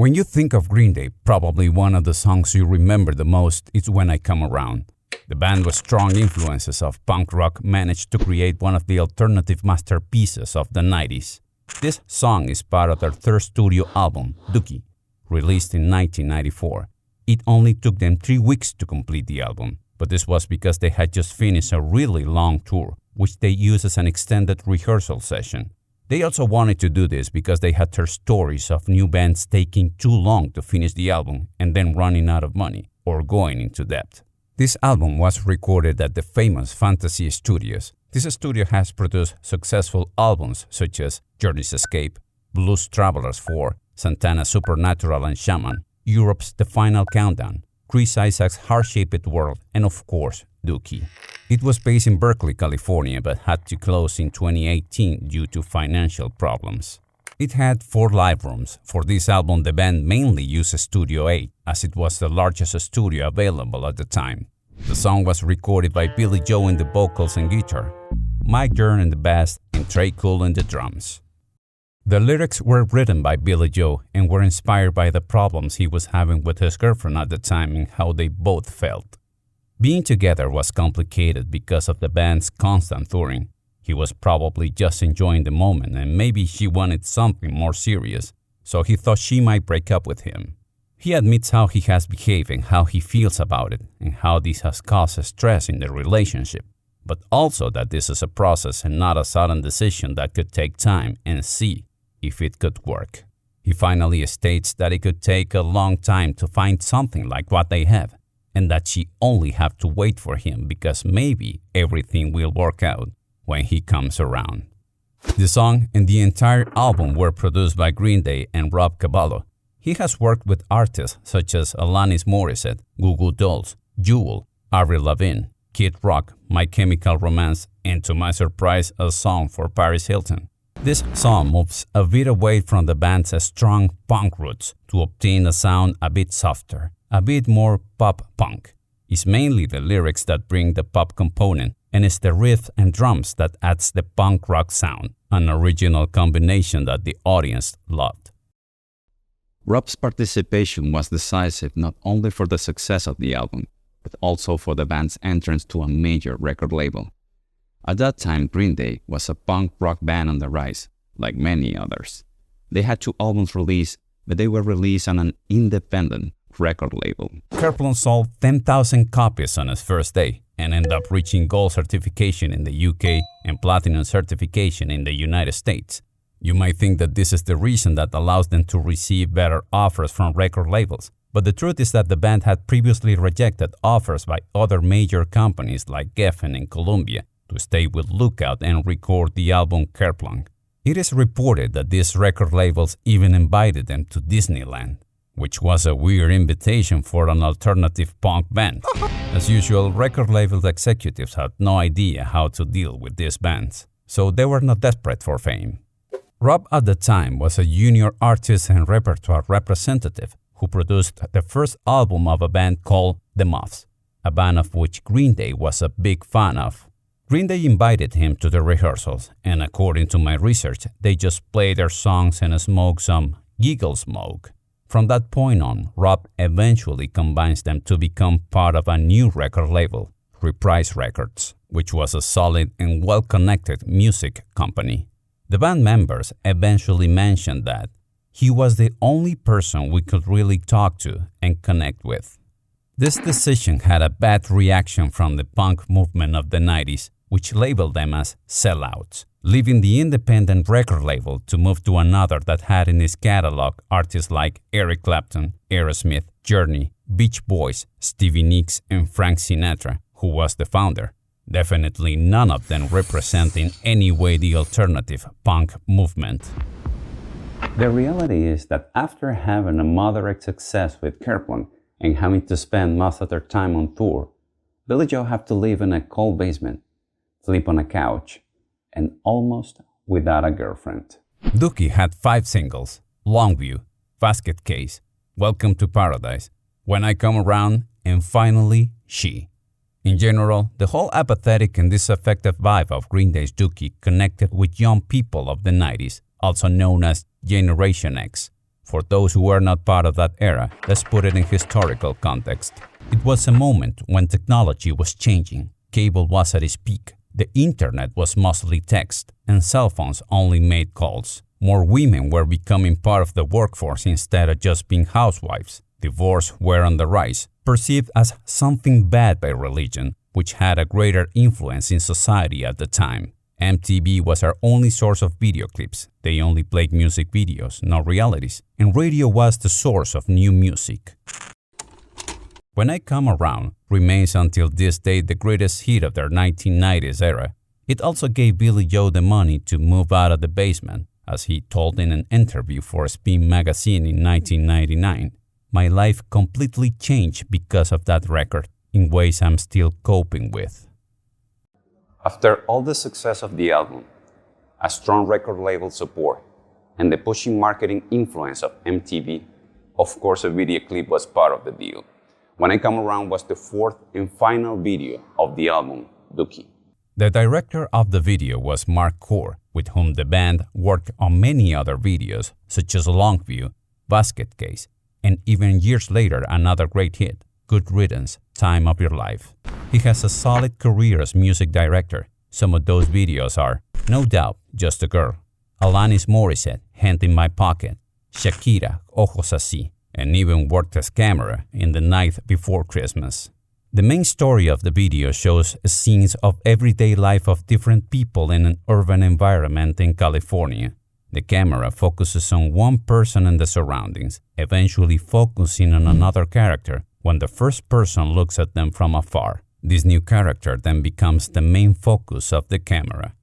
When you think of Green Day, probably one of the songs you remember the most is When I Come Around. The band with strong influences of punk rock managed to create one of the alternative masterpieces of the 90s. This song is part of their third studio album, Dookie, released in 1994. It only took them 3 weeks to complete the album, but this was because they had just finished a really long tour, which they used as an extended rehearsal session. They also wanted to do this because they had heard stories of new bands taking too long to finish the album and then running out of money or going into debt. This album was recorded at the famous Fantasy Studios. This studio has produced successful albums such as Journey's Escape, Blues Travelers 4, Santana's Supernatural and Shaman, Europe's The Final Countdown, Chris Isaak's Heart-Shaped World, and of course, Dookie. It was based in Berkeley, California, but had to close in 2018 due to financial problems. It had 4 live rooms. For this album, the band mainly used Studio 8, as it was the largest studio available at the time. The song was recorded by Billy Joe in the vocals and guitar, Mike Dern in the bass, and Trey Cool in the drums. The lyrics were written by Billy Joe and were inspired by the problems he was having with his girlfriend at the time and how they both felt. Being together was complicated because of the band's constant touring. He was probably just enjoying the moment and maybe she wanted something more serious, so he thought she might break up with him. He admits how he has behaved and how he feels about it and how this has caused stress in the relationship, but also that this is a process and not a sudden decision that could take time and see if it could work. He finally states that it could take a long time to find something like what they have, and that she only have to wait for him because maybe everything will work out when he comes around. The song and the entire album were produced by Green Day and Rob Cavallo. He has worked with artists such as Alanis Morissette, Goo Goo Dolls, Jewel, Avril Lavigne, Kid Rock, My Chemical Romance, and to my surprise, a song for Paris Hilton. This song moves a bit away from the band's strong punk roots to obtain a sound a bit softer, a bit more pop-punk. It's mainly the lyrics that bring the pop component, and it's the riff and drums that adds the punk rock sound, an original combination that the audience loved. Rob's participation was decisive not only for the success of the album, but also for the band's entrance to a major record label. At that time, Green Day was a punk rock band on the rise, like many others. They had 2 albums released, but they were released on an independent record label. Kerplunk sold 10,000 copies on its first day and ended up reaching gold certification in the UK and platinum certification in the United States. You might think that this is the reason that allows them to receive better offers from record labels, but the truth is that the band had previously rejected offers by other major companies like Geffen and Columbia to stay with Lookout and record the album Kerplunk. It is reported that these record labels even invited them to Disneyland, which was a weird invitation for an alternative punk band. As usual, record label executives had no idea how to deal with these bands, so they were not desperate for fame. Rob at the time was a junior artist and repertoire representative who produced the first album of a band called The Muffs, a band of which Green Day was a big fan of. Green Day invited him to the rehearsals, and according to my research, they just played their songs and smoked some giggle smoke. From that point on, Rob eventually combines them to become part of a new record label, Reprise Records, which was a solid and well-connected music company. The band members eventually mentioned that he was the only person we could really talk to and connect with. This decision had a bad reaction from the punk movement of the 90s, which labeled them as sellouts, leaving the independent record label to move to another that had in its catalog artists like Eric Clapton, Aerosmith, Journey, Beach Boys, Stevie Nicks, and Frank Sinatra, who was the founder. Definitely none of them represent in any way the alternative punk movement. The reality is that after having a moderate success with Kerplunk and having to spend most of their time on tour, Billy Joe had to live in a cold basement, sleep on a couch, and almost without a girlfriend. Dookie had 5 singles: Longview, Basket Case, Welcome to Paradise, When I Come Around, and finally, She. In general, the whole apathetic and disaffected vibe of Green Day's Dookie connected with young people of the 90s, also known as Generation X. For those who were not part of that era, let's put it in historical context. It was a moment when technology was changing. Cable was at its peak. The internet was mostly text, and cell phones only made calls. More women were becoming part of the workforce instead of just being housewives. Divorce were on the rise, perceived as something bad by religion, which had a greater influence in society at the time. MTV was our only source of video clips. They only played music videos, not realities, and radio was the source of new music. When I Come Around remains until this day the greatest hit of their 1990s era. It also gave Billy Joe the money to move out of the basement, as he told in an interview for Spin magazine in 1999. My life completely changed because of that record, in ways I'm still coping with. After all the success of the album, a strong record label support, and the pushing marketing influence of MTV, of course a video clip was part of the deal. When I Come Around was the fourth and final video of the album, Dookie. The director of the video was Kohr, with whom the band worked on many other videos, such as Longview, Basket Case, and even years later another great hit, Good Riddance, Time of Your Life. He has a solid career as music director. Some of those videos are No Doubt, Just a Girl, Alanis Morissette, Hand in My Pocket, Shakira, Ojos Así, and even worked as camera in The Night Before Christmas. The main story of the video shows scenes of everyday life of different people in an urban environment in California. The camera focuses on one person and the surroundings, eventually focusing on another character when the first person looks at them from afar. This new character then becomes the main focus of the camera.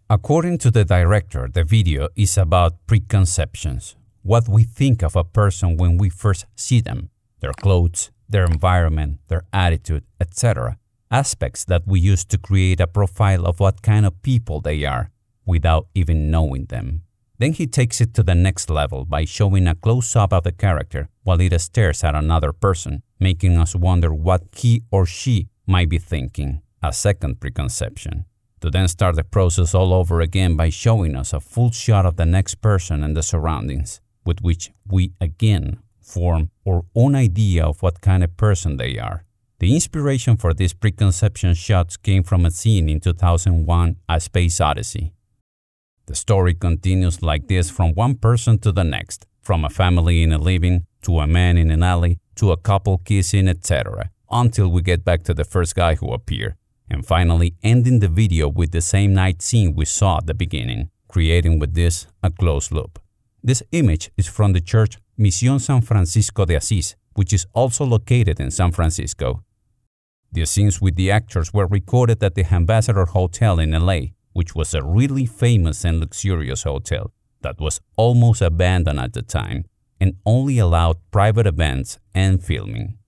According to the director, the video is about preconceptions, what we think of a person when we first see them, their clothes, their environment, their attitude, etc. Aspects that we use to create a profile of what kind of people they are without even knowing them. Then he takes it to the next level by showing a close-up of the character while it stares at another person, making us wonder what he or she might be thinking, a second preconception. To then start the process all over again by showing us a full shot of the next person and the surroundings, with which we again form our own idea of what kind of person they are. The inspiration for these preconception shots came from a scene in 2001, A Space Odyssey. The story continues like this from one person to the next, from a family in a living, to a man in an alley, to a couple kissing, etc., until we get back to the first guy who appeared, and finally ending the video with the same night scene we saw at the beginning, creating with this a closed loop. This image is from the church Misión San Francisco de Asís, which is also located in San Francisco. The scenes with the actors were recorded at the Ambassador Hotel in LA, which was a really famous and luxurious hotel that was almost abandoned at the time and only allowed private events and filming.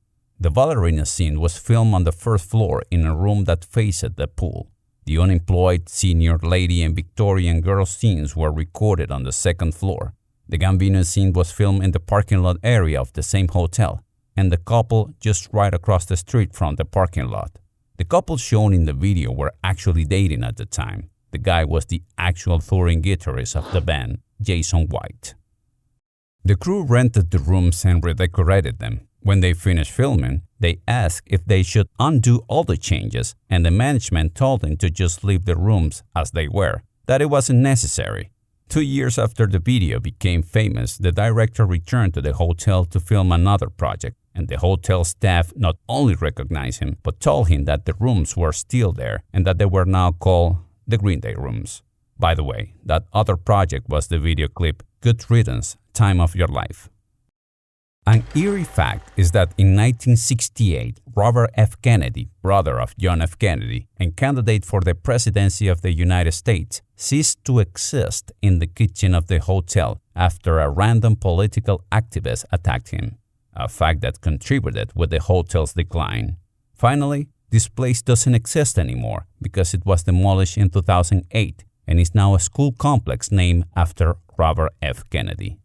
The ballerina scene was filmed on the first floor in a room that faced the pool. The unemployed, senior lady and Victorian girl scenes were recorded on the second floor. The Gambino scene was filmed in the parking lot area of the same hotel, and the couple just right across the street from the parking lot. The couple shown in the video were actually dating at the time. The guy was the actual touring guitarist of the band, Jason White. The crew rented the rooms and redecorated them. When they finished filming, they asked if they should undo all the changes, and the management told them to just leave the rooms as they were, that it wasn't necessary. 2 years after the video became famous, the director returned to the hotel to film another project, and the hotel staff not only recognized him, but told him that the rooms were still there and that they were now called the Green Day Rooms. By the way, that other project was the video clip Good Riddance, Time of Your Life. An eerie fact is that in 1968, Robert F. Kennedy, brother of John F. Kennedy and candidate for the presidency of the United States, ceased to exist in the kitchen of the hotel after a random political activist attacked him, a fact that contributed with the hotel's decline. Finally, this place doesn't exist anymore because it was demolished in 2008 and is now a school complex named after Robert F. Kennedy.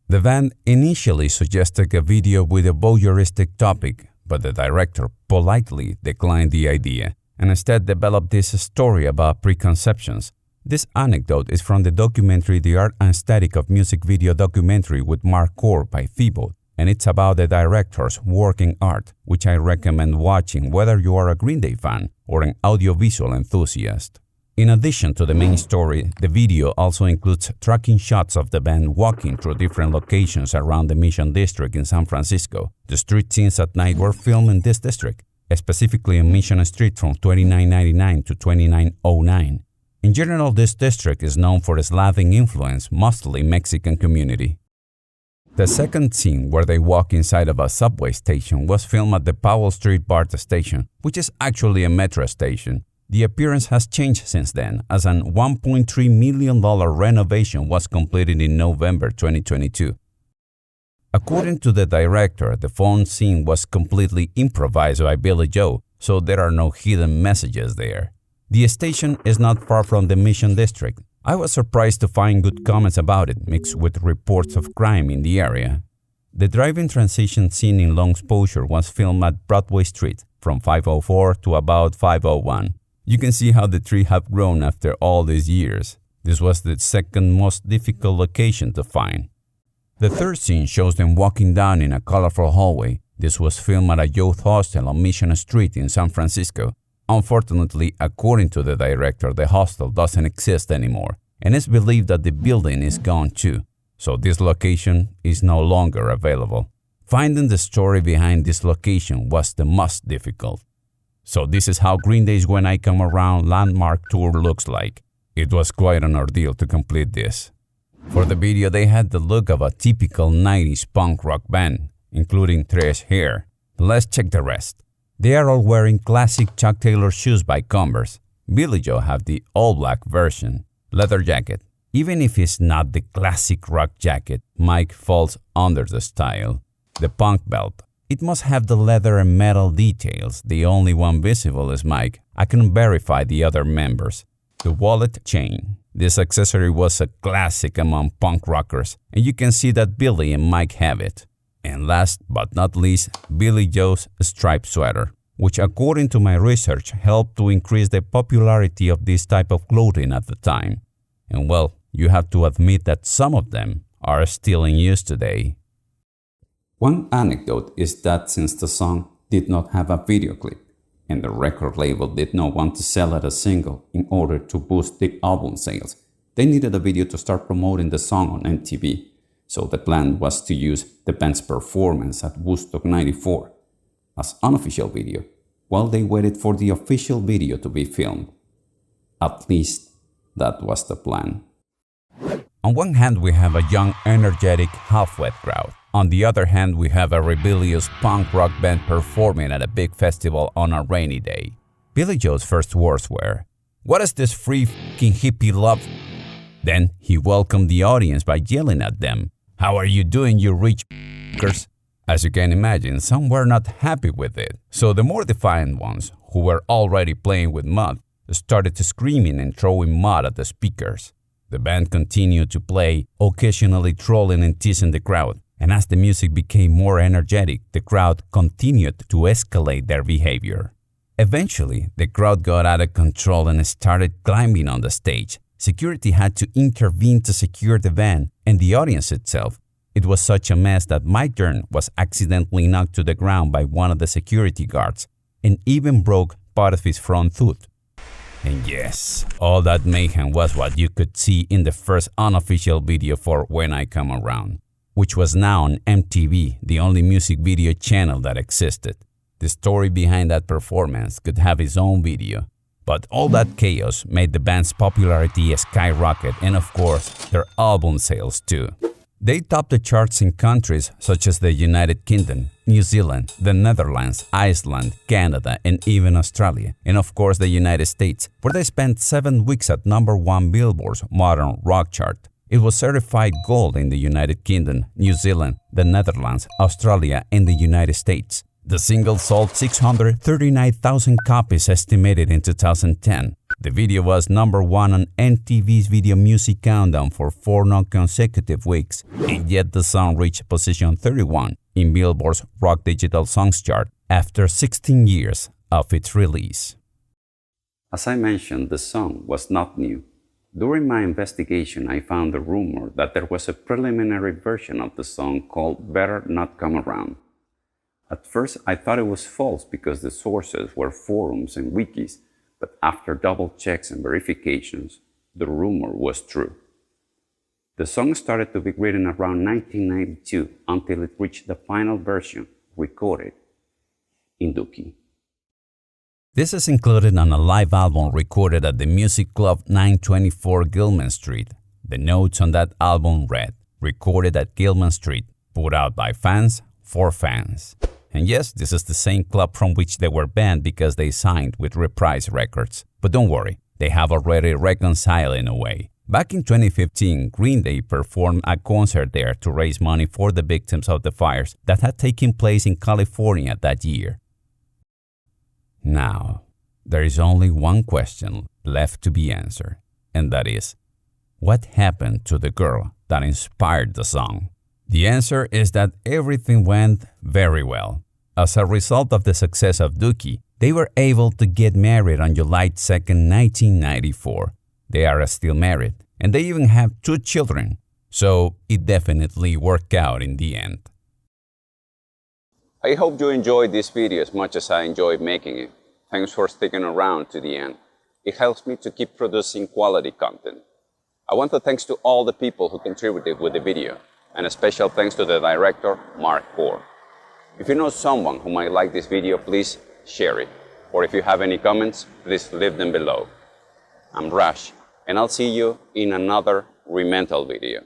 The band initially suggested a video with a voyeuristic topic, but the director politely declined the idea and instead developed this story about preconceptions. This anecdote is from the documentary The Art and Aesthetic of Music video documentary with Mark Kohr by Thibaut, and it's about the director's working art, which I recommend watching whether you are a Green Day fan or an audiovisual enthusiast. In addition to the main story, the video also includes tracking shots of the band walking through different locations around the Mission District in San Francisco. The street scenes at night were filmed in this district, specifically on Mission Street from 2999 to 2909. In general, this district is known for its Latin influence, mostly Mexican community. The second scene, where they walk inside of a subway station, was filmed at the Powell Street BART station, which is actually a metro station. The appearance has changed since then, as an $1.3 million renovation was completed in November 2022. According to the director, the phone scene was completely improvised by Billy Joe, so there are no hidden messages there. The station is not far from the Mission District. I was surprised to find good comments about it, mixed with reports of crime in the area. The driving transition scene in long exposure was filmed at Broadway Street, from 504 to about 501. You can see how the tree have grown after all these years. This was the second most difficult location to find. The third scene shows them walking down in a colorful hallway. This was filmed at a youth hostel on Mission Street in San Francisco. Unfortunately, according to the director, the hostel doesn't exist anymore, and it's believed that the building is gone too, so this location is no longer available. Finding the story behind this location was the most difficult. So this is how Green Day's When I Come Around landmark tour looks like. It was quite an ordeal to complete this. For the video, they had the look of a typical 90s punk rock band, including Thresh hair. Let's check the rest. They are all wearing classic Chuck Taylor shoes by Converse. Billy Joe have the all-black version. Leather jacket. Even if it's not the classic rock jacket, Mike falls under the style. The punk belt. It must have the leather and metal details. The only one visible is Mike. I can verify the other members. The wallet chain. This accessory was a classic among punk rockers, and you can see that Billy and Mike have it. And last but not least, Billy Joe's striped sweater, which according to my research helped to increase the popularity of this type of clothing at the time. And well, you have to admit that some of them are still in use today. One anecdote is that since the song did not have a video clip, and the record label did not want to sell it as a single in order to boost the album sales, they needed a video to start promoting the song on MTV. So the plan was to use the band's performance at Woodstock 94 as unofficial video, while they waited for the official video to be filmed. At least, that was the plan. On one hand, we have a young, energetic, half-wet crowd. On the other hand, we have a rebellious punk rock band performing at a big festival on a rainy day. Billy Joe's first words were, "What is this free f***ing hippie love?" Then he welcomed the audience by yelling at them, "How are you doing, you rich f***ers?" As you can imagine, some were not happy with it, so the more defiant ones, who were already playing with mud, started screaming and throwing mud at the speakers. The band continued to play, occasionally trolling and teasing the crowd, and as the music became more energetic, the crowd continued to escalate their behavior. Eventually, the crowd got out of control and started climbing on the stage. Security had to intervene to secure the band and the audience itself. It was such a mess that Mike Dern was accidentally knocked to the ground by one of the security guards and even broke part of his front tooth. And yes, all that mayhem was what you could see in the first unofficial video for When I Come Around, which was now on MTV, the only music video channel that existed. The story behind that performance could have its own video, but all that chaos made the band's popularity skyrocket and of course, their album sales too. They topped the charts in countries such as the United Kingdom, New Zealand, the Netherlands, Iceland, Canada, and even Australia, and of course the United States, where they spent 7 weeks at #1 Billboard's Modern Rock chart. It was certified gold in the United Kingdom, New Zealand, the Netherlands, Australia, and the United States. The single sold 639,000 copies estimated in 2010. The video was #1 on MTV's Video Music Countdown for 4 non-consecutive weeks, and yet the song reached position 31 in Billboard's Rock Digital Songs chart after 16 years of its release. As I mentioned, the song was not new, During my investigation, I found a rumor that there was a preliminary version of the song called Better Not Come Around. At first, I thought it was false because the sources were forums and wikis, but after double checks and verifications, the rumor was true. The song started to be written around 1992 until it reached the final version, recorded in Dookie. This is included on a live album recorded at the Music Club 924 Gilman Street. The notes on that album read, "Recorded at Gilman Street, put out by fans, for fans." And yes, this is the same club from which they were banned because they signed with Reprise Records. But don't worry, they have already reconciled in a way. Back in 2015, Green Day performed a concert there to raise money for the victims of the fires that had taken place in California that year. Now, there is only one question left to be answered, and that is, what happened to the girl that inspired the song? The answer is that everything went very well. As a result of the success of Dookie, they were able to get married on July 2nd, 1994. They are still married, and they even have 2 children, so it definitely worked out in the end. I hope you enjoyed this video as much as I enjoyed making it. Thanks for sticking around to the end. It helps me to keep producing quality content. I want to thanks to all the people who contributed with the video, and a special thanks to the director, Kohr. If you know someone who might like this video, please share it. Or if you have any comments, please leave them below. I'm Rash, and I'll see you in another re.mental video.